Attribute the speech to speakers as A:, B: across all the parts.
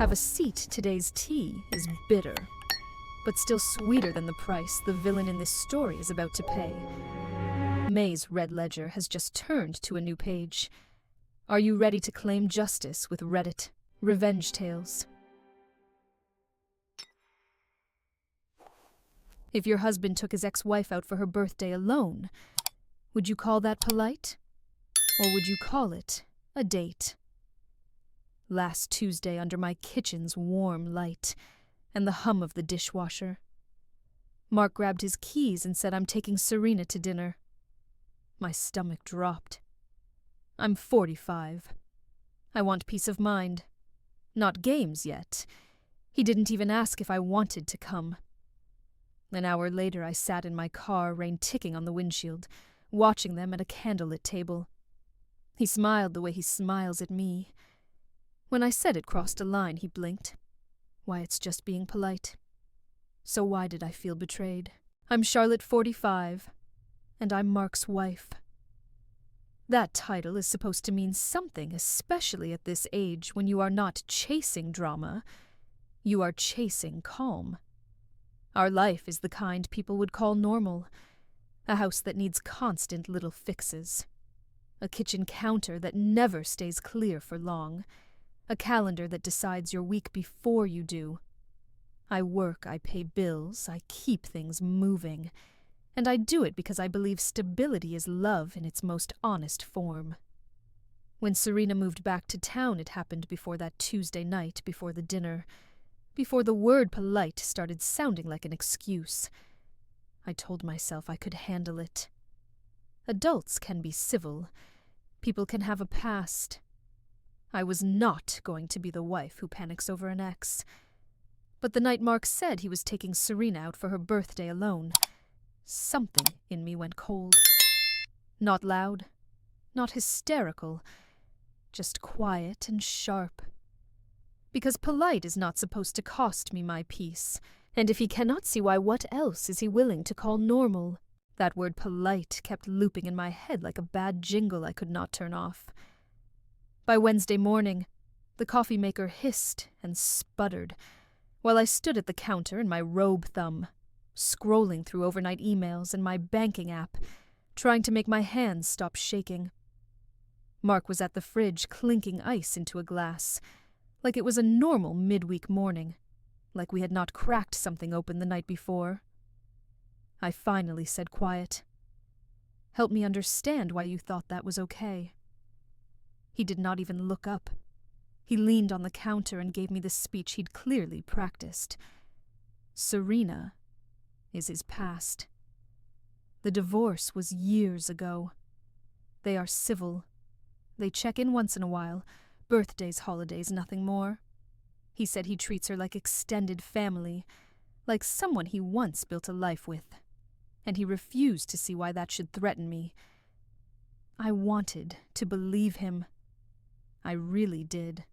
A: Have a seat, today's tea is bitter, but still sweeter than the price the villain in this story is about to pay. May's red ledger has just turned to a new page. Are you ready to claim justice with Reddit revenge tales? If your husband took his ex-wife out for her birthday alone, would you call that polite? Or would you call it a date? Last Tuesday, under my kitchen's warm light and the hum of the dishwasher, Mark grabbed his keys and said, "I'm taking Serena to dinner." My stomach dropped. I'm 45. I want peace of mind. Not games yet. He didn't even ask if I wanted to come. An hour later, I sat in my car, rain ticking on the windshield, watching them at a candlelit table. He smiled the way he smiles at me. When I said it crossed a line, he blinked. Why, it's just being polite. So why did I feel betrayed? I'm Charlotte, 45, and I'm Mark's wife. That title is supposed to mean something, especially at this age when you are not chasing drama, you are chasing calm. Our life is the kind people would call normal, a house that needs constant little fixes, a kitchen counter that never stays clear for long, a calendar that decides your week before you do. I work, I pay bills, I keep things moving, and I do it because I believe stability is love in its most honest form. When Serena moved back to town, it happened before that Tuesday night before the dinner, before the word polite started sounding like an excuse. I told myself I could handle it. Adults can be civil. People can have a past. I was not going to be the wife who panics over an ex. But the night Mark said he was taking Serena out for her birthday alone, something in me went cold. Not loud, not hysterical, just quiet and sharp. Because polite is not supposed to cost me my peace, and if he cannot see why, what else is he willing to call normal? That word polite kept looping in my head like a bad jingle I could not turn off. By Wednesday morning, the coffee maker hissed and sputtered, while I stood at the counter in my robe thumb, scrolling through overnight emails and my banking app, trying to make my hands stop shaking. Mark was at the fridge clinking ice into a glass, like it was a normal midweek morning, like we had not cracked something open the night before. I finally said quiet, "Help me understand why you thought that was okay." He did not even look up. He leaned on the counter and gave me the speech he'd clearly practiced. Serena is his past. The divorce was years ago. They are civil. They check in once in a while. Birthdays, holidays, nothing more. He said he treats her like extended family, like someone he once built a life with, and he refused to see why that should threaten me. I wanted to believe him. I really did.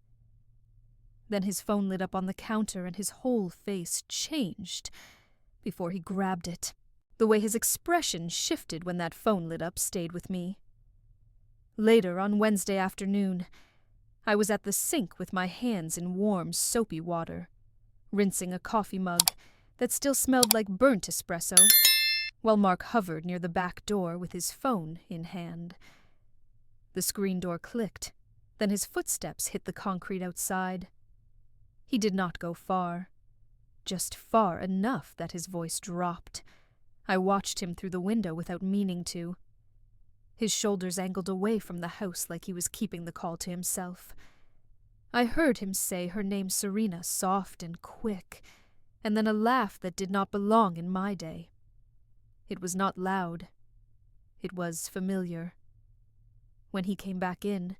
A: Then his phone lit up on the counter and his whole face changed before he grabbed it. The way his expression shifted when that phone lit up stayed with me. Later, on Wednesday afternoon, I was at the sink with my hands in warm, soapy water, rinsing a coffee mug that still smelled like burnt espresso, while Mark hovered near the back door with his phone in hand. The screen door clicked, then his footsteps hit the concrete outside. He did not go far, just far enough that his voice dropped. I watched him through the window without meaning to. His shoulders angled away from the house like he was keeping the call to himself. I heard him say her name Serena, soft and quick, and then a laugh that did not belong in my day. It was not loud. It was familiar. When he came back in,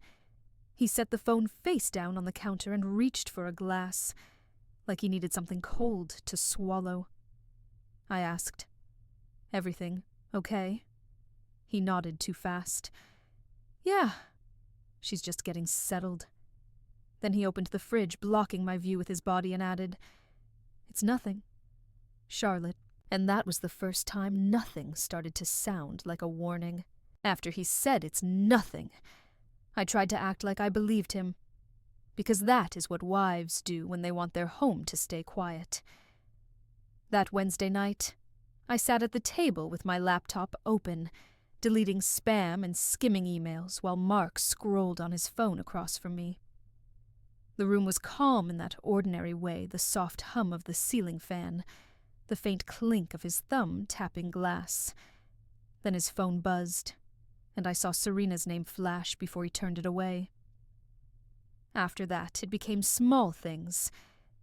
A: he set the phone face down on the counter and reached for a glass, like he needed something cold to swallow. I asked, "Everything okay?" He nodded too fast. "Yeah, she's just getting settled." Then he opened the fridge, blocking my view with his body, and added, "It's nothing, Charlotte." And that was the first time nothing started to sound like a warning. After he said it's nothing, I tried to act like I believed him, because that is what wives do when they want their home to stay quiet. That Wednesday night, I sat at the table with my laptop open, deleting spam and skimming emails while Mark scrolled on his phone across from me. The room was calm in that ordinary way, the soft hum of the ceiling fan, the faint clink of his thumb tapping glass. Then his phone buzzed, and I saw Serena's name flash before he turned it away. After that, it became small things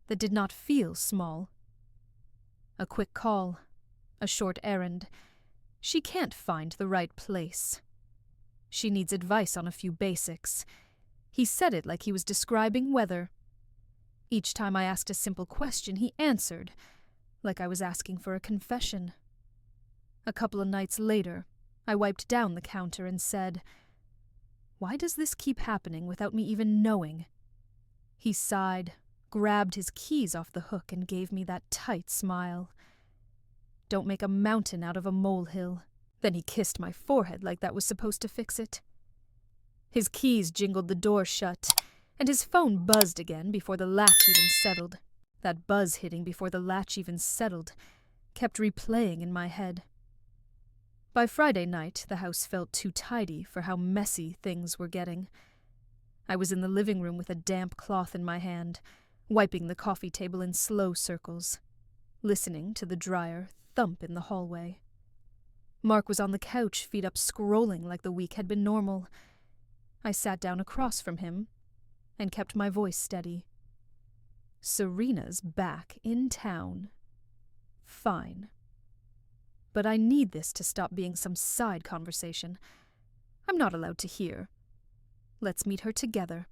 A: that did not feel small. A quick call, a short errand. She can't find the right place. She needs advice on a few basics. He said it like he was describing weather. Each time I asked a simple question, he answered, like I was asking for a confession. A couple of nights later, I wiped down the counter and said, "Why does this keep happening without me even knowing?" He sighed, grabbed his keys off the hook, and gave me that tight smile. "Don't make a mountain out of a molehill." Then he kissed my forehead like that was supposed to fix it. His keys jingled the door shut, and his phone buzzed again before the latch even settled. That buzz hitting before the latch even settled kept replaying in my head. By Friday night, the house felt too tidy for how messy things were getting. I was in the living room with a damp cloth in my hand, wiping the coffee table in slow circles, listening to the dryer thump in the hallway. Mark was on the couch, feet up, scrolling like the week had been normal. I sat down across from him and kept my voice steady. "Serena's back in town. Fine. But I need this to stop being some side conversation. I'm not allowed to hear. Let's meet her together.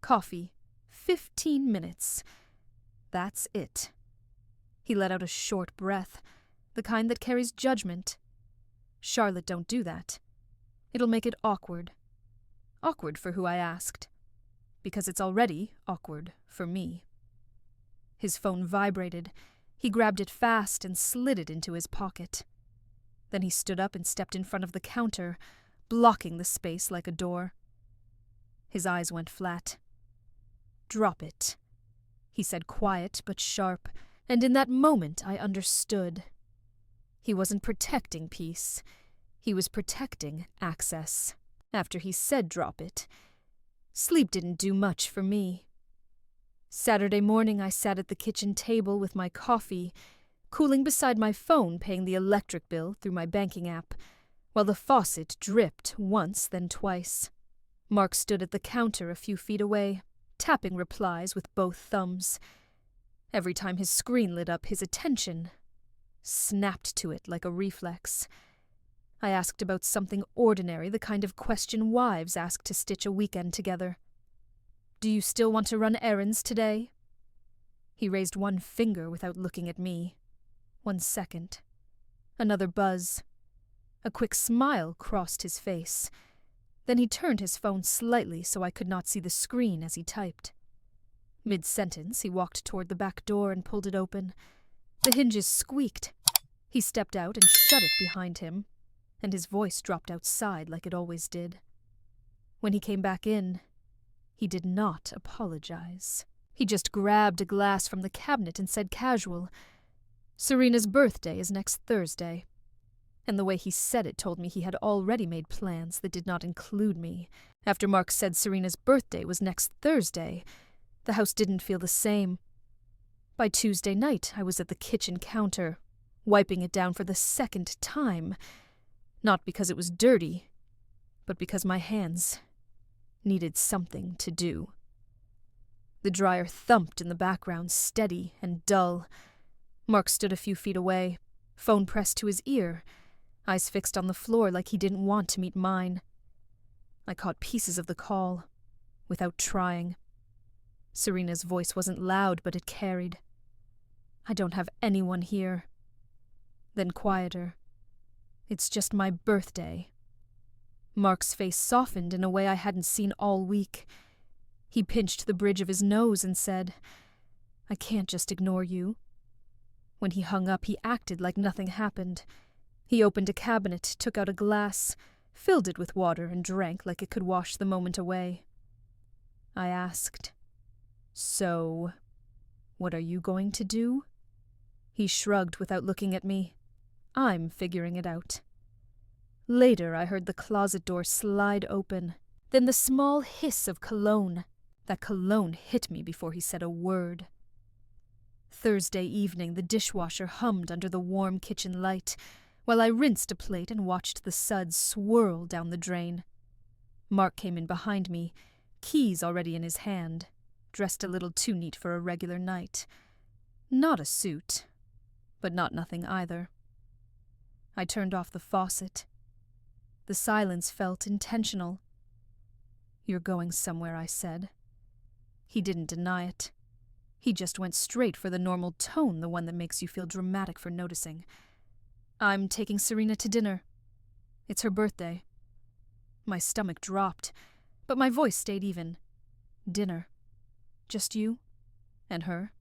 A: Coffee. 15 minutes. That's it." He let out a short breath, the kind that carries judgment. Charlotte don't do that. It'll make it awkward. Awkward for who I asked. Because it's already awkward for me. His phone vibrated. He grabbed it fast and slid it into his pocket. Then he stood up and stepped in front of the counter, blocking the space like a door. His eyes went flat. "Drop it," he said, quiet but sharp, and in that moment I understood. He wasn't protecting peace. He was protecting access. After he said drop it, sleep didn't do much for me. Saturday morning I sat at the kitchen table with my coffee, cooling beside my phone, paying the electric bill through my banking app, while the faucet dripped once, then twice. Mark stood at the counter a few feet away, tapping replies with both thumbs. Every time his screen lit up, his attention snapped to it like a reflex. I asked about something ordinary, the kind of question wives ask to stitch a weekend together. "Do you still want to run errands today?" He raised one finger without looking at me. 1 second. Another buzz. A quick smile crossed his face. Then he turned his phone slightly so I could not see the screen as he typed. Mid-sentence, he walked toward the back door and pulled it open. The hinges squeaked. He stepped out and shut it behind him, and his voice dropped outside like it always did. When he came back in, he did not apologize. He just grabbed a glass from the cabinet and said casual, "Serena's birthday is next Thursday." And the way he said it told me he had already made plans that did not include me. After Mark said Serena's birthday was next Thursday, the house didn't feel the same. By Tuesday night, I was at the kitchen counter, wiping it down for the second time, not because it was dirty, but because my hands needed something to do. The dryer thumped in the background, steady and dull. Mark stood a few feet away, phone pressed to his ear, eyes fixed on the floor like he didn't want to meet mine. I caught pieces of the call, without trying. Serena's voice wasn't loud, but it carried. "I don't have anyone here." Then quieter. "It's just my birthday." Mark's face softened in a way I hadn't seen all week. He pinched the bridge of his nose and said, "I can't just ignore you." When he hung up, he acted like nothing happened. He opened a cabinet, took out a glass, filled it with water, and drank like it could wash the moment away. I asked, So, what are you going to do? He shrugged without looking at me. I'm figuring it out. Later, I heard the closet door slide open, then the small hiss of cologne. That cologne hit me before he said a word. Thursday evening, the dishwasher hummed under the warm kitchen light, while I rinsed a plate and watched the suds swirl down the drain. Mark came in behind me, keys already in his hand, dressed a little too neat for a regular night. Not a suit, but not nothing either. I turned off the faucet. The silence felt intentional. "You're going somewhere," I said. He didn't deny it. He just went straight for the normal tone, the one that makes you feel dramatic for noticing. "I'm taking Serena to dinner. It's her birthday." My stomach dropped, but my voice stayed even. "Dinner? Just you? And her?"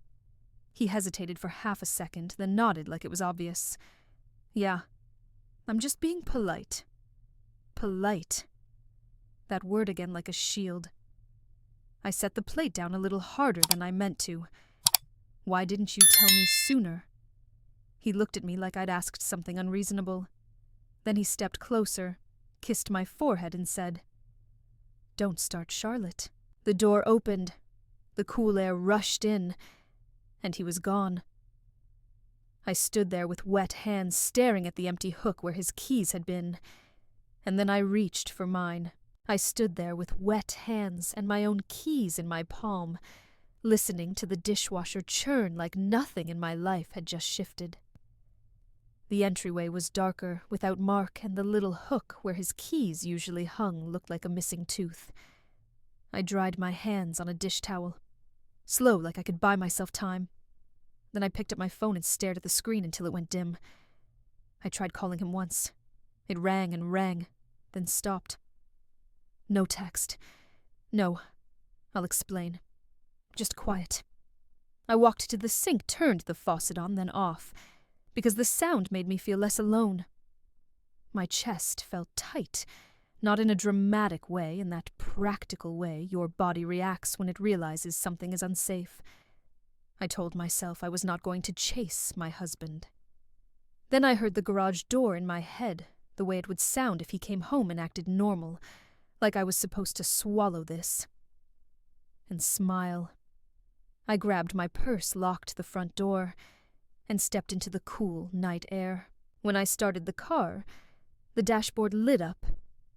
A: He hesitated for half a second, then nodded like it was obvious. "Yeah, I'm just being polite." Polite. That word again like a shield. I set the plate down a little harder than I meant to. "Why didn't you tell me sooner?" He looked at me like I'd asked something unreasonable. Then he stepped closer, kissed my forehead, and said, "Don't start Charlotte." The door opened. The cool air rushed in, and he was gone. I stood there with wet hands staring at the empty hook where his keys had been, and then I reached for mine. I stood there with wet hands and my own keys in my palm, listening to the dishwasher churn like nothing in my life had just shifted. The entryway was darker, without Mark, and the little hook where his keys usually hung looked like a missing tooth. I dried my hands on a dish towel, slow like I could buy myself time. Then I picked up my phone and stared at the screen until it went dim. I tried calling him once. It rang and rang, then stopped. No text. No, I'll explain. Just quiet. I walked to the sink, turned the faucet on, then off, because the sound made me feel less alone. My chest felt tight, not in a dramatic way, in that practical way your body reacts when it realizes something is unsafe. I told myself I was not going to chase my husband. Then I heard the garage door in my head, the way it would sound if he came home and acted normal, like I was supposed to swallow this. And smile. I grabbed my purse, locked the front door, and stepped into the cool night air. When I started the car, the dashboard lit up,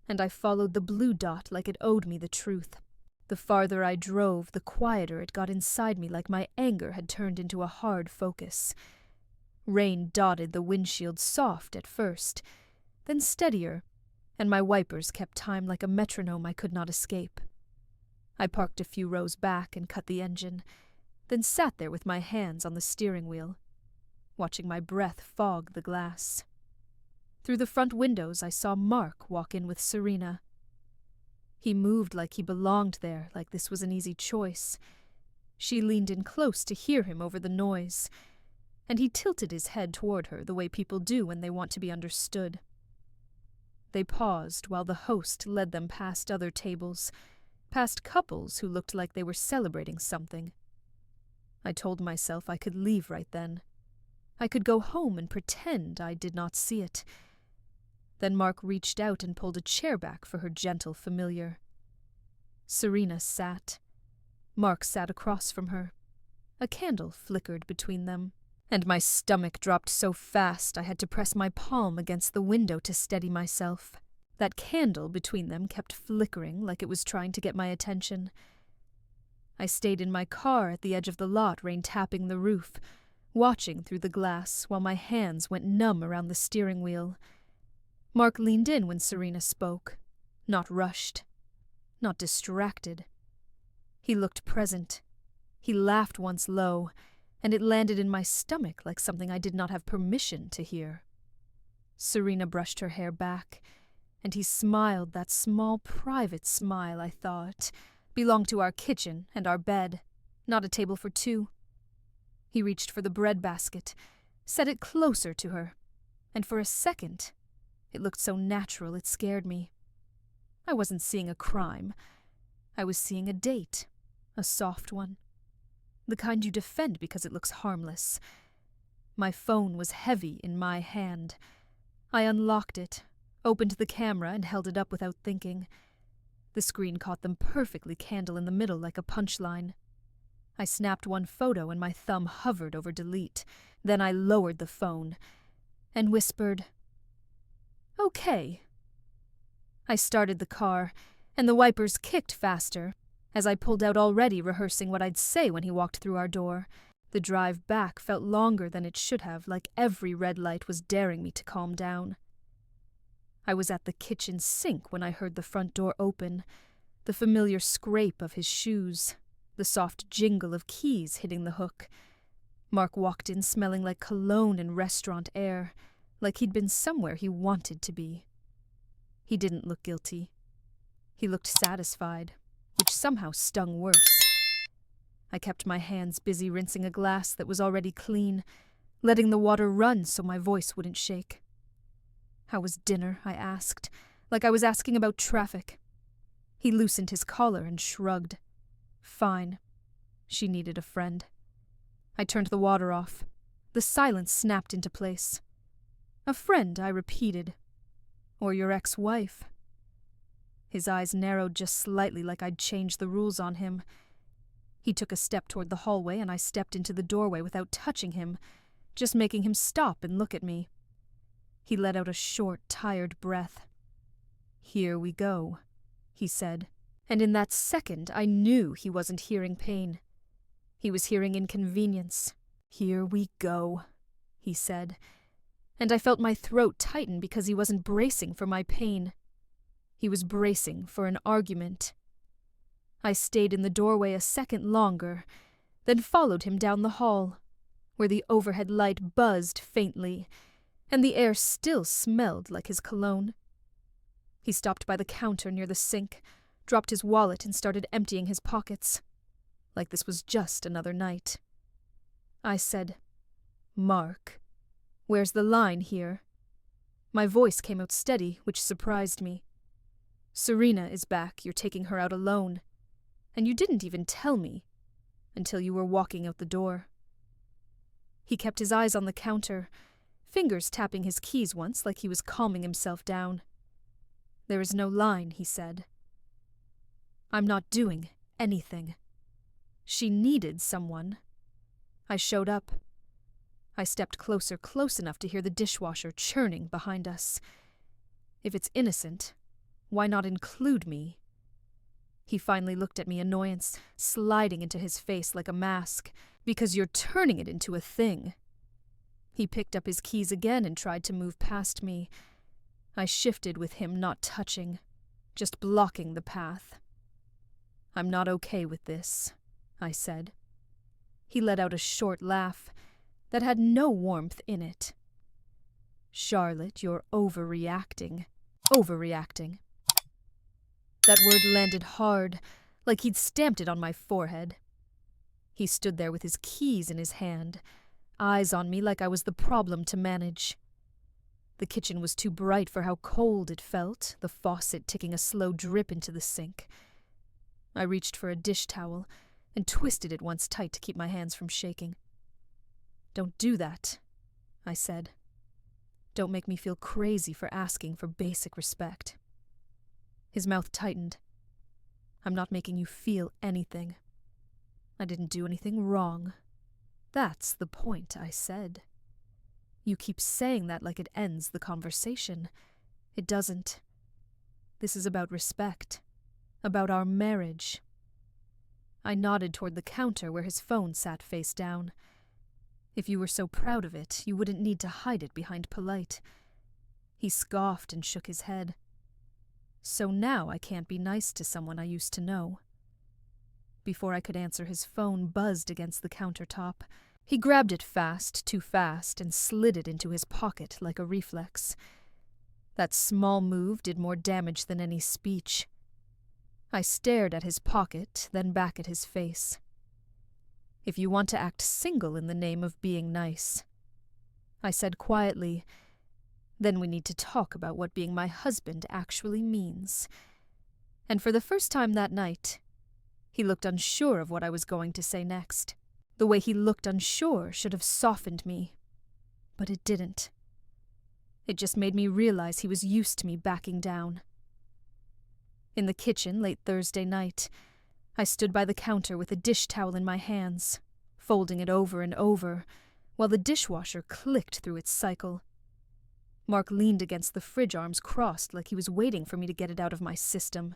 A: and I followed the blue dot like it owed me the truth. The farther I drove, the quieter it got inside me, like my anger had turned into a hard focus. Rain dotted the windshield, soft at first, then steadier, and my wipers kept time like a metronome I could not escape. I parked a few rows back and cut the engine, then sat there with my hands on the steering wheel, watching my breath fog the glass. Through the front windows I saw Mark walk in with Serena. He moved like he belonged there, like this was an easy choice. She leaned in close to hear him over the noise, and he tilted his head toward her the way people do when they want to be understood. They paused while the host led them past other tables, past couples who looked like they were celebrating something. I told myself I could leave right then. I could go home and pretend I did not see it. Then Mark reached out and pulled a chair back for her gentle familiar. Serena sat. Mark sat across from her. A candle flickered between them, and my stomach dropped so fast I had to press my palm against the window to steady myself. That candle between them kept flickering like it was trying to get my attention. I stayed in my car at the edge of the lot, rain tapping the roof, watching through the glass while my hands went numb around the steering wheel. Mark leaned in when Serena spoke, not rushed, not distracted. He looked present. He laughed once low, and it landed in my stomach like something I did not have permission to hear. Serena brushed her hair back, and he smiled, that small private smile, I thought, belonged to our kitchen and our bed, not a table for two. He reached for the bread basket, set it closer to her, and for a second, it looked so natural it scared me. I wasn't seeing a crime. I was seeing a date, a soft one, The kind you defend because it looks harmless. My phone was heavy in my hand. I unlocked it, opened the camera, and held it up without thinking. The screen caught them perfectly, candle in the middle like a punchline. I snapped one photo and my thumb hovered over delete. Then I lowered the phone and whispered, "Okay." I started the car, and the wipers kicked faster, as I pulled out already rehearsing what I'd say when he walked through our door. The drive back felt longer than it should have, like every red light was daring me to calm down. I was at the kitchen sink when I heard the front door open, the familiar scrape of his shoes, the soft jingle of keys hitting the hook. Mark walked in smelling like cologne and restaurant air, like he'd been somewhere he wanted to be. He didn't look guilty. He looked satisfied, which somehow stung worse. I kept my hands busy rinsing a glass that was already clean, letting the water run so my voice wouldn't shake. "How was dinner?" I asked, like I was asking about traffic. He loosened his collar and shrugged. "Fine." She needed a friend. I turned the water off. The silence snapped into place. "A friend," I repeated. "Or your ex-wife." His eyes narrowed just slightly, like I'd changed the rules on him. He took a step toward the hallway, and I stepped into the doorway without touching him, just making him stop and look at me. He let out a short, tired breath. "Here we go," he said, and in that second I knew he wasn't hearing pain. He was hearing inconvenience. "Here we go," he said, and I felt my throat tighten because he wasn't bracing for my pain. He was bracing for an argument. I stayed in the doorway a second longer, then followed him down the hall, where the overhead light buzzed faintly, and the air still smelled like his cologne. He stopped by the counter near the sink, dropped his wallet and started emptying his pockets, like this was just another night. I said, "Mark, where's the line here?" My voice came out steady, which surprised me. "Serena is back. You're taking her out alone. And you didn't even tell me until you were walking out the door." He kept his eyes on the counter, fingers tapping his keys once like he was calming himself down. "There is no line," he said. "I'm not doing anything. She needed someone." I showed up. I stepped closer, close enough to hear the dishwasher churning behind us. If it's innocent, why not include me? He finally looked at me, annoyance sliding into his face like a mask. "Because you're turning it into a thing." He picked up his keys again and tried to move past me. I shifted with him, not touching, just blocking the path. "I'm not okay with this," I said. He let out a short laugh that had no warmth in it. "Charlotte, you're overreacting. Overreacting." That word landed hard, like he'd stamped it on my forehead. He stood there with his keys in his hand, eyes on me like I was the problem to manage. The kitchen was too bright for how cold it felt, the faucet ticking a slow drip into the sink. I reached for a dish towel and twisted it once tight to keep my hands from shaking. "Don't do that," I said. "Don't make me feel crazy for asking for basic respect." His mouth tightened. "I'm not making you feel anything. I didn't do anything wrong. That's the point," I said. "You keep saying that like it ends the conversation. It doesn't. This is about respect, about our marriage." I nodded toward the counter where his phone sat face down. "If you were so proud of it, you wouldn't need to hide it behind polite." He scoffed and shook his head. "So now I can't be nice to someone I used to know." Before I could answer, his phone buzzed against the countertop. He grabbed it fast, too fast, and slid it into his pocket like a reflex. That small move did more damage than any speech. I stared at his pocket, then back at his face. "If you want to act single in the name of being nice," I said quietly, "then we need to talk about what being my husband actually means." And for the first time that night, he looked unsure of what I was going to say next. The way he looked unsure should have softened me, but it didn't. It just made me realize he was used to me backing down. In the kitchen late Thursday night, I stood by the counter with a dish towel in my hands, folding it over and over, while the dishwasher clicked through its cycle. Mark leaned against the fridge, arms crossed, like he was waiting for me to get it out of my system.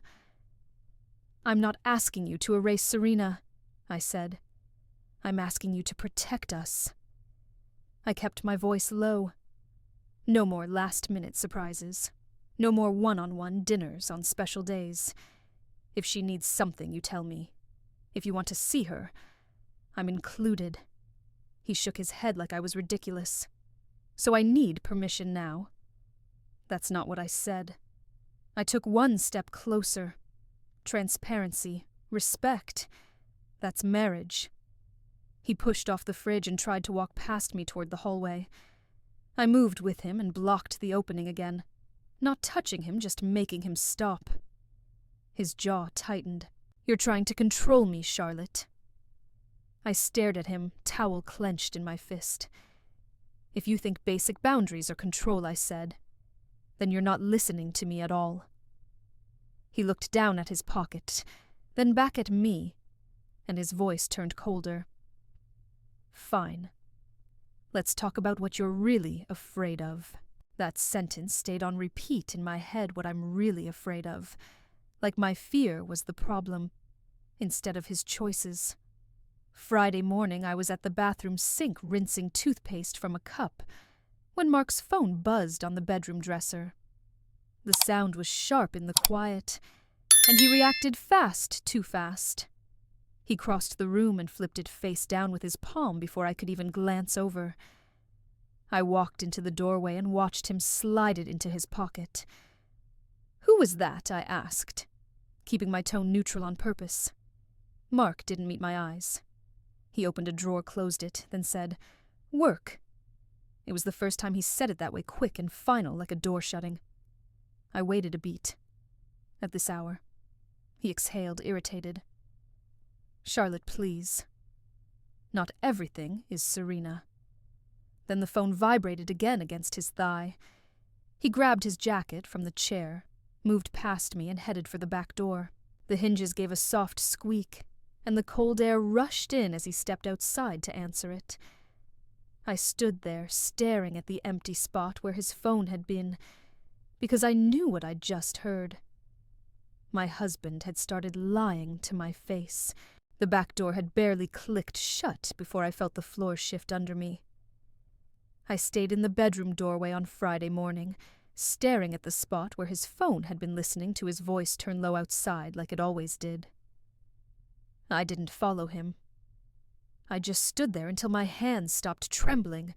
A: "I'm not asking you to erase Serena," I said. "I'm asking you to protect us." I kept my voice low. No more last-minute surprises. No more one-on-one dinners on special days. If she needs something, you tell me. If you want to see her, I'm included. He shook his head like I was ridiculous. "So I need permission now." That's not what I said. I took one step closer. Transparency, respect. That's marriage. He pushed off the fridge and tried to walk past me toward the hallway. I moved with him and blocked the opening again, not touching him, just making him stop. His jaw tightened. "You're trying to control me, Charlotte." I stared at him, towel clenched in my fist. "If you think basic boundaries are control," I said, "then you're not listening to me at all." He looked down at his pocket, then back at me, and his voice turned colder. "Fine. Let's talk about what you're really afraid of." That sentence stayed on repeat in my head, what I'm really afraid of, like my fear was the problem, instead of his choices. Friday morning, I was at the bathroom sink rinsing toothpaste from a cup, when Mark's phone buzzed on the bedroom dresser. The sound was sharp in the quiet, and he reacted fast, too fast. He crossed the room and flipped it face down with his palm before I could even glance over. I walked into the doorway and watched him slide it into his pocket. "Who was that?" I asked, keeping my tone neutral on purpose. Mark didn't meet my eyes. He opened a drawer, closed it, then said, "Work." It was the first time he said it that way, quick and final, like a door shutting. I waited a beat. At this hour. He exhaled, irritated. "Charlotte, please. Not everything is Serena." Then the phone vibrated again against his thigh. He grabbed his jacket from the chair, moved past me, and headed for the back door. The hinges gave a soft squeak, and the cold air rushed in as he stepped outside to answer it. I stood there, staring at the empty spot where his phone had been, because I knew what I'd just heard. My husband had started lying to my face. The back door had barely clicked shut before I felt the floor shift under me. I stayed in the bedroom doorway on Friday morning, staring at the spot where his phone had been listening to his voice turn low outside like it always did. I didn't follow him. I just stood there until my hands stopped trembling,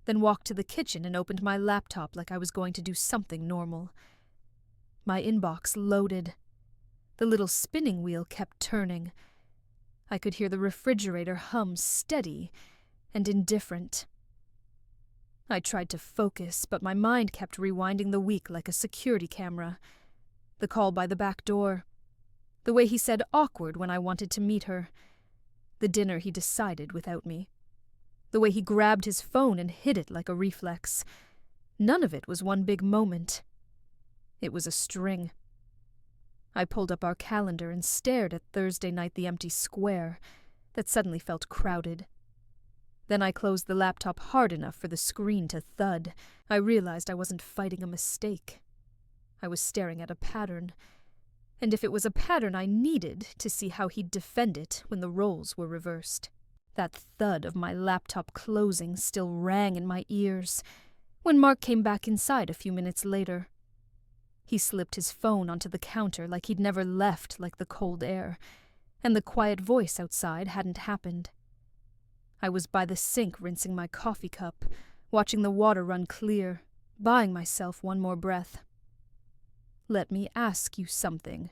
A: then walked to the kitchen and opened my laptop like I was going to do something normal. My inbox loaded. The little spinning wheel kept turning. I could hear the refrigerator hum steady and indifferent. I tried to focus, but my mind kept rewinding the week like a security camera. The call by the back door. The way he said awkward when I wanted to meet her. The dinner he decided without me. The way he grabbed his phone and hid it like a reflex. None of it was one big moment. It was a string. I pulled up our calendar and stared at Thursday night, the empty square that suddenly felt crowded. Then I closed the laptop hard enough for the screen to thud. I realized I wasn't fighting a mistake. I was staring at a pattern. And if it was a pattern, I needed to see how he'd defend it when the roles were reversed. That thud of my laptop closing still rang in my ears when Mark came back inside a few minutes later. He slipped his phone onto the counter like he'd never left, like the cold air, and the quiet voice outside hadn't happened. I was by the sink rinsing my coffee cup, watching the water run clear, buying myself one more breath. "Let me ask you something,"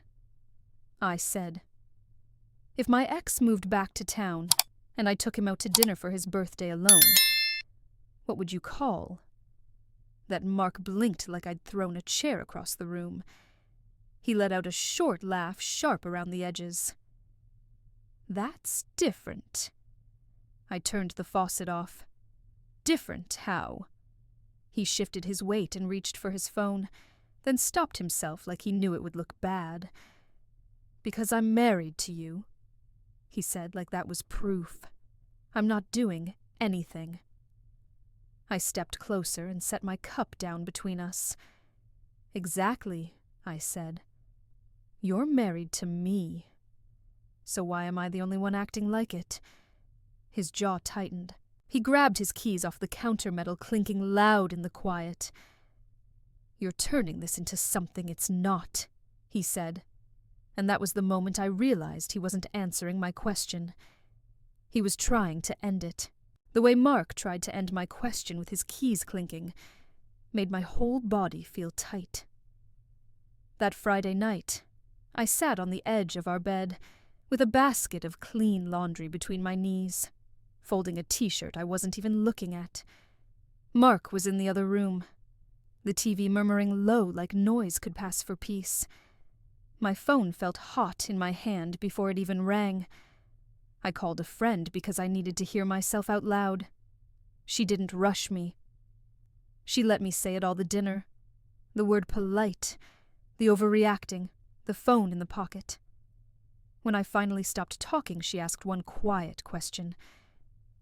A: I said. If my ex moved back to town, and I took him out to dinner for his birthday alone, what would you call? That Mark blinked like I'd thrown a chair across the room. He let out a short laugh, sharp around the edges. "That's different." I turned the faucet off. Different how? He shifted his weight and reached for his phone, then stopped himself like he knew it would look bad. Because I'm married to you, he said like that was proof. I'm not doing anything. I stepped closer and set my cup down between us. Exactly, I said. You're married to me. So why am I the only one acting like it? His jaw tightened. He grabbed his keys off the counter metal, clinking loud in the quiet. You're turning this into something it's not, he said. And that was the moment I realized he wasn't answering my question. He was trying to end it. The way Mark tried to end my question with his keys clinking made my whole body feel tight. That Friday night, I sat on the edge of our bed with a basket of clean laundry between my knees, folding a t-shirt I wasn't even looking at. Mark was in the other room, the TV murmuring low like noise could pass for peace. My phone felt hot in my hand before it even rang. I called a friend because I needed to hear myself out loud. She didn't rush me. She let me say it all the dinner. The word polite, the overreacting, the phone in the pocket. When I finally stopped talking, she asked one quiet question.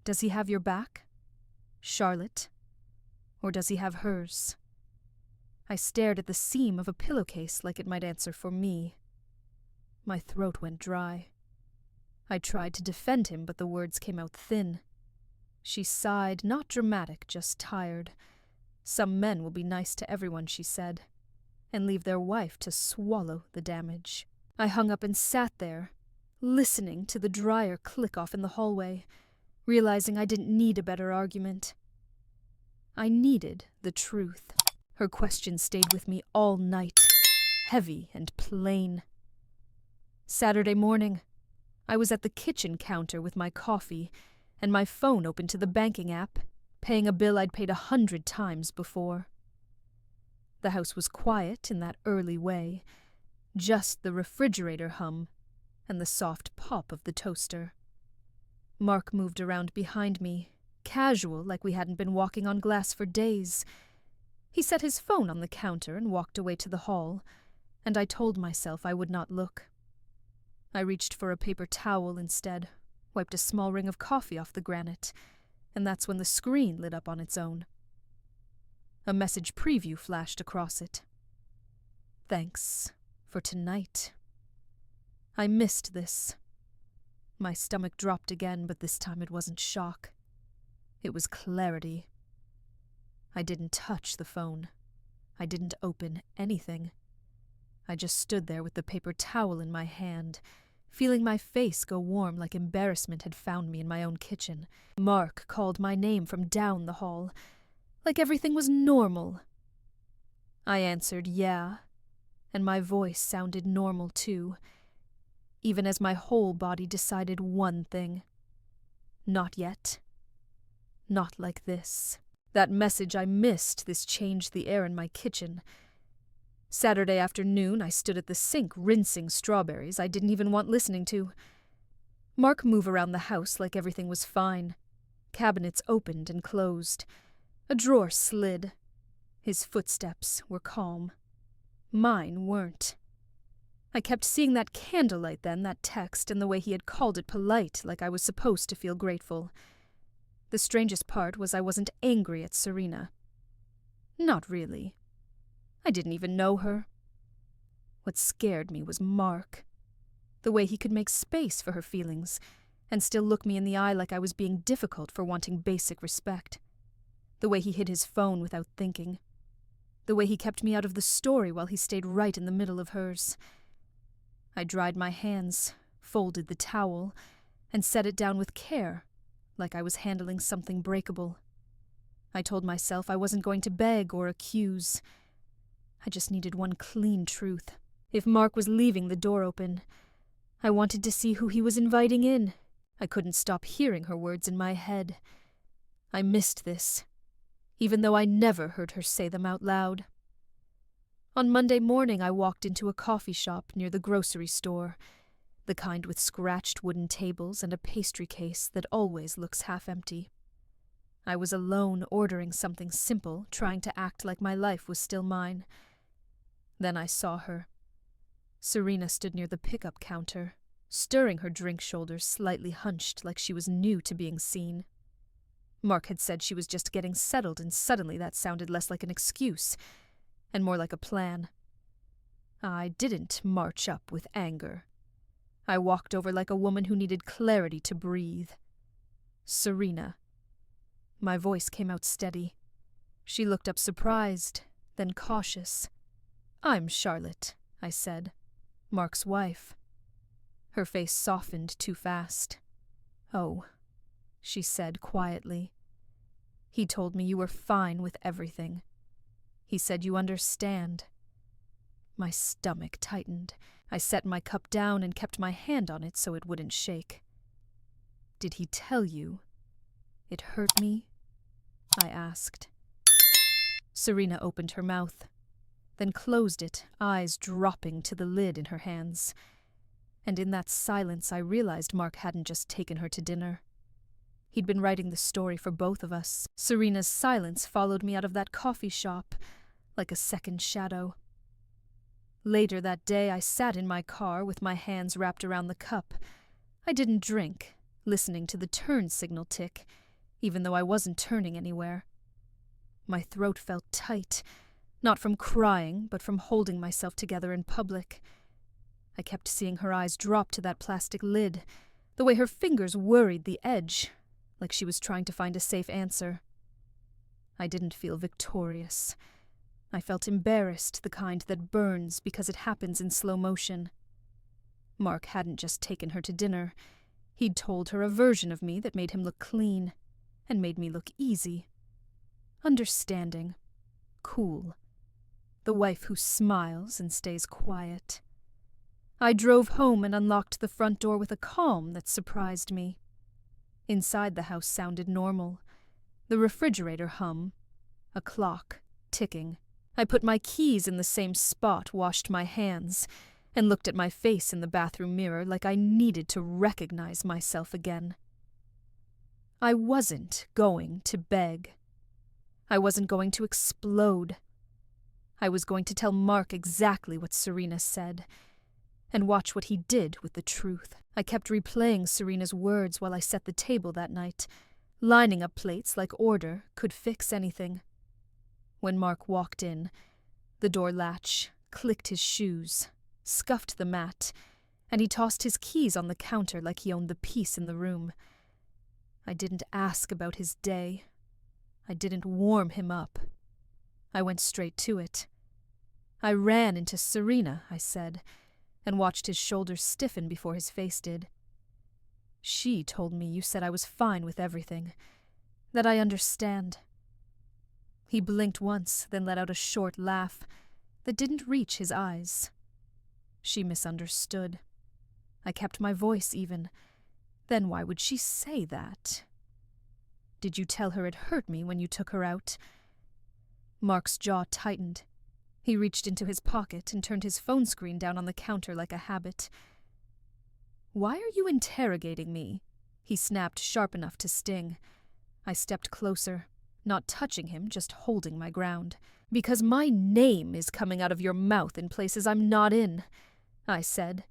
A: Does he have your back? Charlotte? Or does he have hers? I stared at the seam of a pillowcase like it might answer for me. My throat went dry. I tried to defend him, but the words came out thin. She sighed, not dramatic, just tired. Some men will be nice to everyone, she said, and leave their wife to swallow the damage. I hung up and sat there, listening to the dryer click off in the hallway, realizing I didn't need a better argument. I needed the truth. Her question stayed with me all night, heavy and plain. Saturday morning, I was at the kitchen counter with my coffee and my phone open to the banking app, paying a bill I'd paid 100 times before. The house was quiet in that early way, just the refrigerator hum and the soft pop of the toaster. Mark moved around behind me, casual like we hadn't been walking on glass for days. He set his phone on the counter and walked away to the hall, and I told myself I would not look. I reached for a paper towel instead, wiped a small ring of coffee off the granite, and that's when the screen lit up on its own. A message preview flashed across it. Thanks for tonight. I missed this. My stomach dropped again, but this time it wasn't shock. It was clarity. I didn't touch the phone. I didn't open anything. I just stood there with the paper towel in my hand, feeling my face go warm like embarrassment had found me in my own kitchen. Mark called my name from down the hall, like everything was normal. I answered yeah, and my voice sounded normal too, even as my whole body decided one thing. Not yet. Not like this. That message I missed, this changed the air in my kitchen. Saturday afternoon, I stood at the sink rinsing strawberries I didn't even want listening to. Mark moved around the house like everything was fine. Cabinets opened and closed. A drawer slid. His footsteps were calm. Mine weren't. I kept seeing that candlelight then, that text, and the way he had called it polite, like I was supposed to feel grateful. The strangest part was I wasn't angry at Serena. Not really. I didn't even know her. What scared me was Mark. The way he could make space for her feelings, and still look me in the eye like I was being difficult for wanting basic respect. The way he hid his phone without thinking. The way he kept me out of the story while he stayed right in the middle of hers. I dried my hands, folded the towel, and set it down with care, like I was handling something breakable. I told myself I wasn't going to beg or accuse. I just needed one clean truth. If Mark was leaving the door open, I wanted to see who he was inviting in. I couldn't stop hearing her words in my head. I missed this, even though I never heard her say them out loud. On Monday morning, I walked into a coffee shop near the grocery store. the kind with scratched wooden tables and a pastry case that always looks half empty. I was alone ordering something simple, trying to act like my life was still mine. Then I saw her. Serena stood near the pickup counter, stirring her drink shoulders slightly hunched like she was new to being seen. Mark had said she was just getting settled, and suddenly that sounded less like an excuse and more like a plan. I didn't march up with anger. I walked over like a woman who needed clarity to breathe. Serena. My voice came out steady. She looked up surprised, then cautious. "I'm Charlotte," I said. "Mark's wife." Her face softened too fast. "Oh," she said quietly. "He told me you were fine with everything. He said you understand." My stomach tightened. I set my cup down and kept my hand on it so it wouldn't shake. "Did he tell you it hurt me?" I asked. Serena opened her mouth, then closed it, eyes dropping to the lid in her hands. And in that silence I realized Mark hadn't just taken her to dinner. He'd been writing the story for both of us. Serena's silence followed me out of that coffee shop, like a second shadow. Later that day I sat in my car with my hands wrapped around the cup. I didn't drink, listening to the turn signal tick, even though I wasn't turning anywhere. My throat felt tight, not from crying, but from holding myself together in public. I kept seeing her eyes drop to that plastic lid, the way her fingers worried the edge, like she was trying to find a safe answer. I didn't feel victorious. I felt embarrassed, the kind that burns because it happens in slow motion. Mark hadn't just taken her to dinner. He'd told her a version of me that made him look clean, and made me look easy. Understanding. Cool. The wife who smiles and stays quiet. I drove home and unlocked the front door with a calm that surprised me. Inside the house sounded normal. The refrigerator hum. A clock, ticking. I put my keys in the same spot, washed my hands, and looked at my face in the bathroom mirror like I needed to recognize myself again. I wasn't going to beg. I wasn't going to explode. I was going to tell Mark exactly what Serena said, and watch what he did with the truth. I kept replaying Serena's words while I set the table that night, lining up plates like order could fix anything. When Mark walked in, the door latch, clicked his shoes, scuffed the mat, and he tossed his keys on the counter like he owned the peace in the room. I didn't ask about his day. I didn't warm him up. I went straight to it. I ran into Serena, I said, and watched his shoulders stiffen before his face did. She told me you said I was fine with everything, that I understand. He blinked once, then let out a short laugh that didn't reach his eyes. She misunderstood. I kept my voice even. Then why would she say that? Did you tell her it hurt me when you took her out? Mark's jaw tightened. He reached into his pocket and turned his phone screen down on the counter like a habit. "Why are you interrogating me?" he snapped, sharp enough to sting. I stepped closer, not touching him, just holding my ground. "Because my name is coming out of your mouth in places I'm not in," I said.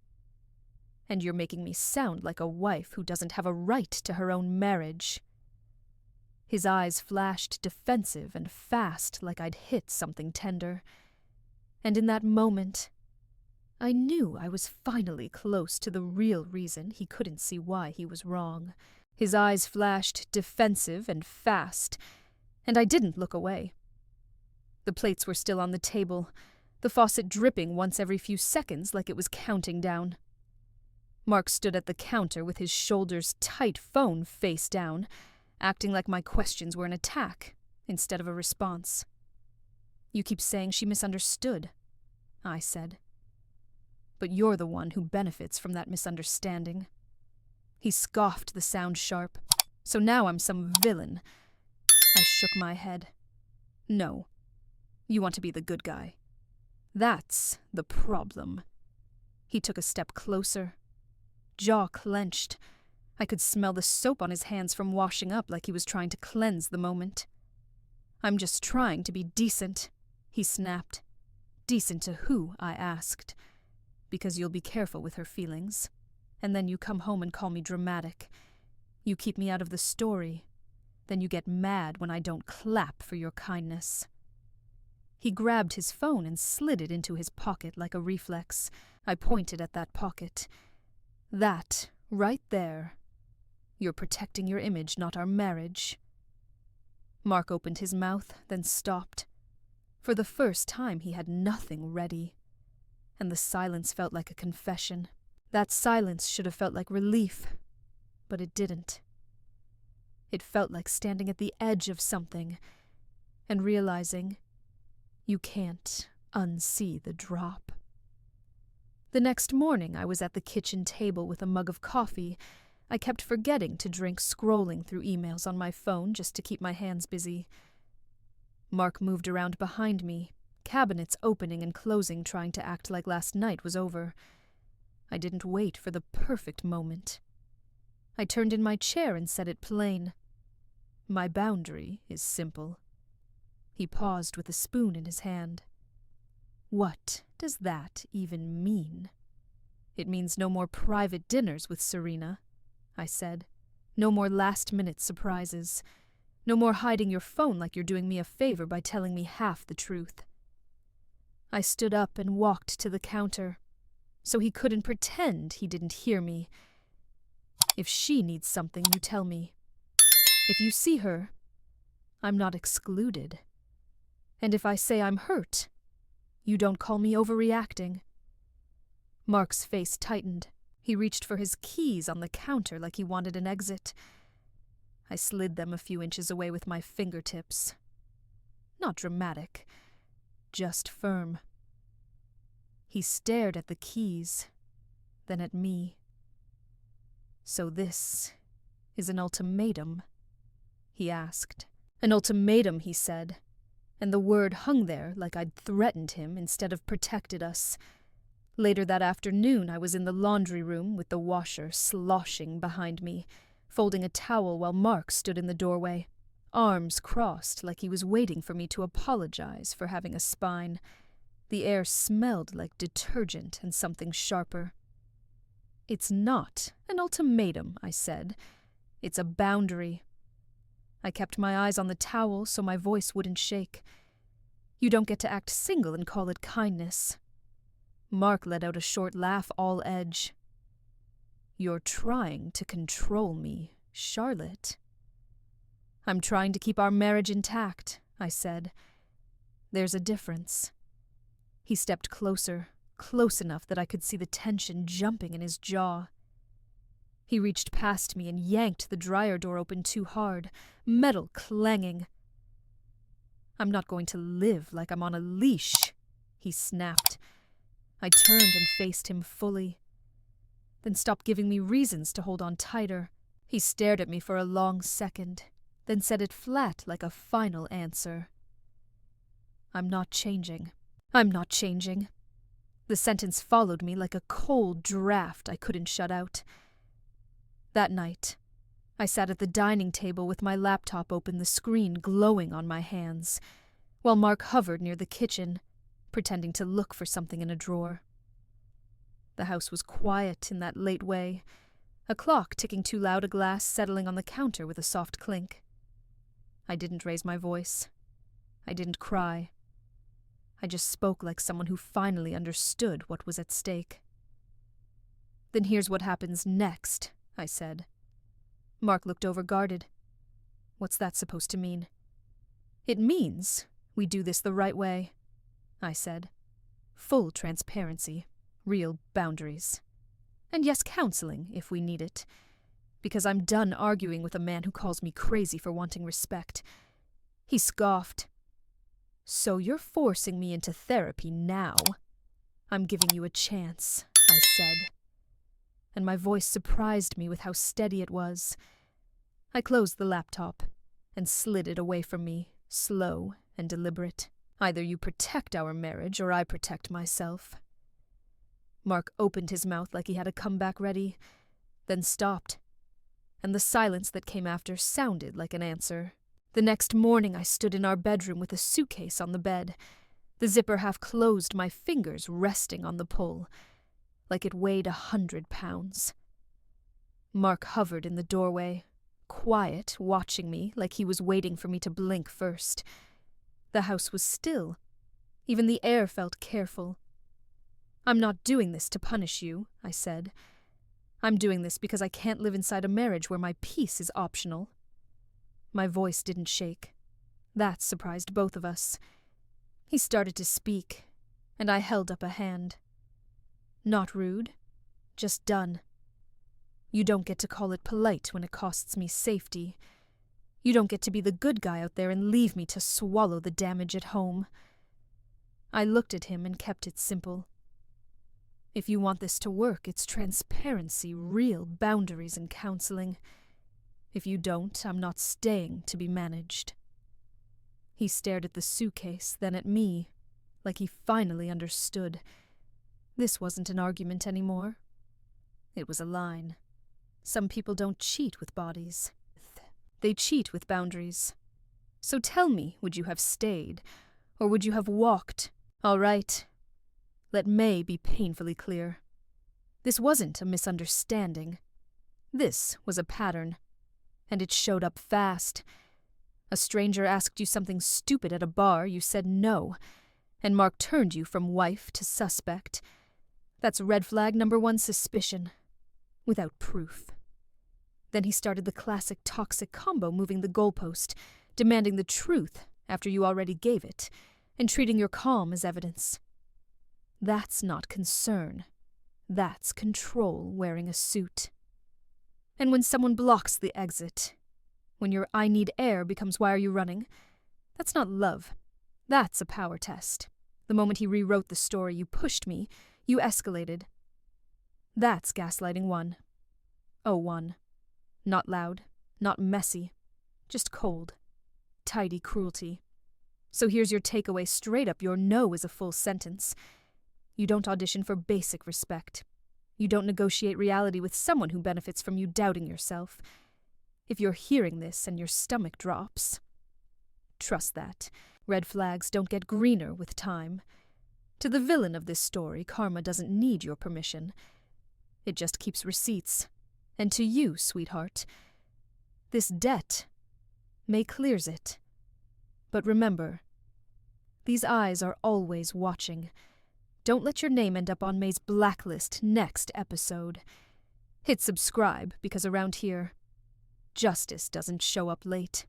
A: "And you're making me sound like a wife who doesn't have a right to her own marriage." His eyes flashed defensive and fast like I'd hit something tender. And in that moment, I knew I was finally close to the real reason he couldn't see why he was wrong. His eyes flashed defensive and fast, and I didn't look away. The plates were still on the table, the faucet dripping once every few seconds like it was counting down. Mark stood at the counter with his shoulders tight, phone face down, acting like my questions were an attack instead of a response. "You keep saying she misunderstood," I said. "But you're the one who benefits from that misunderstanding." He scoffed, the sound sharp. "So now I'm some villain." I shook my head. "No. You want to be the good guy. That's the problem." He took a step closer. jaw clenched. I could smell the soap on his hands from washing up like he was trying to cleanse the moment. "I'm just trying to be decent," he snapped. "Decent to who?" I asked. "Because you'll be careful with her feelings. And then you come home and call me dramatic. You keep me out of the story. Then you get mad when I don't clap for your kindness." He grabbed his phone and slid it into his pocket like a reflex. I pointed at that pocket. "That, right there. You're protecting your image, not our marriage." Mark opened his mouth, then stopped. For the first time he had nothing ready. And the silence felt like a confession. That silence should have felt like relief, but it didn't. It felt like standing at the edge of something and realizing you can't unsee the drop. The next morning I was at the kitchen table with a mug of coffee. I kept forgetting to drink, scrolling through emails on my phone just to keep my hands busy. Mark moved around behind me, cabinets opening and closing, trying to act like last night was over. I didn't wait for the perfect moment. I turned in my chair and said it plain. "My boundary is simple." He paused with a spoon in his hand. "What does that even mean?" "It means no more private dinners with Serena," I said. "No more last-minute surprises. No more hiding your phone like you're doing me a favor by telling me half the truth." I stood up and walked to the counter, so he couldn't pretend he didn't hear me. "If she needs something, you tell me. If you see her, I'm not excluded. And if I say I'm hurt, you don't call me overreacting." Mark's face tightened. He reached for his keys on the counter like he wanted an exit. I slid them a few inches away with my fingertips. Not dramatic, just firm. He stared at the keys, then at me. "So this is an ultimatum?" he asked. "An ultimatum," he said, and the word hung there like I'd threatened him instead of protected us. Later that afternoon I was in the laundry room with the washer sloshing behind me, folding a towel while Mark stood in the doorway, arms crossed like he was waiting for me to apologize for having a spine. The air smelled like detergent and something sharper. "It's not an ultimatum," I said. "It's a boundary." I kept my eyes on the towel so my voice wouldn't shake. "You don't get to act single and call it kindness." Mark let out a short laugh, all edge. "You're trying to control me, Charlotte." "I'm trying to keep our marriage intact," I said. "There's a difference." He stepped closer, close enough that I could see the tension jumping in his jaw. He reached past me and yanked the dryer door open too hard, metal clanging. "I'm not going to live like I'm on a leash," he snapped. I turned and faced him fully. "Then stop giving me reasons to hold on tighter." He stared at me for a long second, then said it flat like a final answer. "I'm not changing. I'm not changing." The sentence followed me like a cold draft I couldn't shut out. That night, I sat at the dining table with my laptop open, the screen glowing on my hands, while Mark hovered near the kitchen, pretending to look for something in a drawer. The house was quiet in that late way, a clock ticking too loud, a glass settling on the counter with a soft clink. I didn't raise my voice. I didn't cry. I just spoke like someone who finally understood what was at stake. "Then here's what happens next," I said. Mark looked over, guarded. "What's that supposed to mean?" "It means we do this the right way," I said. "Full transparency, real boundaries. And yes, counseling, if we need it. Because I'm done arguing with a man who calls me crazy for wanting respect." He scoffed. "So you're forcing me into therapy now?" "I'm giving you a chance," I said. And my voice surprised me with how steady it was. I closed the laptop and slid it away from me, slow and deliberate. "Either you protect our marriage or I protect myself." Mark opened his mouth like he had a comeback ready, then stopped, and the silence that came after sounded like an answer. The next morning I stood in our bedroom with a suitcase on the bed, the zipper half closed, my fingers resting on the pull, like it weighed 100 pounds. Mark hovered in the doorway, quiet, watching me like he was waiting for me to blink first. The house was still. Even the air felt careful. "I'm not doing this to punish you," I said. "I'm doing this because I can't live inside a marriage where my peace is optional." My voice didn't shake. That surprised both of us. He started to speak, and I held up a hand. "Not rude, just done. You don't get to call it polite when it costs me safety. You don't get to be the good guy out there and leave me to swallow the damage at home." I looked at him and kept it simple. "If you want this to work, it's transparency, real boundaries and counseling. If you don't, I'm not staying to be managed." He stared at the suitcase, then at me, like he finally understood. This wasn't an argument anymore. It was a line. Some people don't cheat with bodies. They cheat with boundaries. So tell me, would you have stayed, or would you have walked? All right. Let May be painfully clear. This wasn't a misunderstanding. This was a pattern, and it showed up fast. A stranger asked you something stupid at a bar, you said no, and Mark turned you from wife to suspect. That's red flag number 1, suspicion, without proof. Then he started the classic toxic combo, moving the goalpost, demanding the truth after you already gave it, and treating your calm as evidence. That's not concern. That's control wearing a suit. And when someone blocks the exit, when your "I need air" becomes "why are you running?" that's not love. That's a power test. The moment he rewrote the story, you pushed me, you escalated. That's gaslighting 1. Oh, 1. Not loud, not messy, just cold, tidy cruelty. So here's your takeaway straight up. Your no is a full sentence. You don't audition for basic respect. You don't negotiate reality with someone who benefits from you doubting yourself. If you're hearing this and your stomach drops, trust that. Red flags don't get greener with time. To the villain of this story, karma doesn't need your permission. It just keeps receipts. And to you, sweetheart, this debt, May clears it. But remember, these eyes are always watching. Don't let your name end up on May's blacklist next episode. Hit subscribe, because around here, justice doesn't show up late.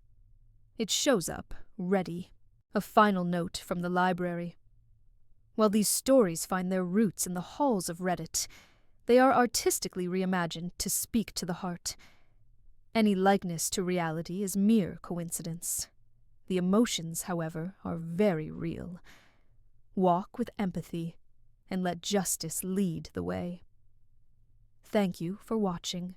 A: It shows up ready. A final note from the library. While these stories find their roots in the halls of Reddit, they are artistically reimagined to speak to the heart. Any likeness to reality is mere coincidence. The emotions, however, are very real. Walk with empathy, and let justice lead the way. Thank you for watching.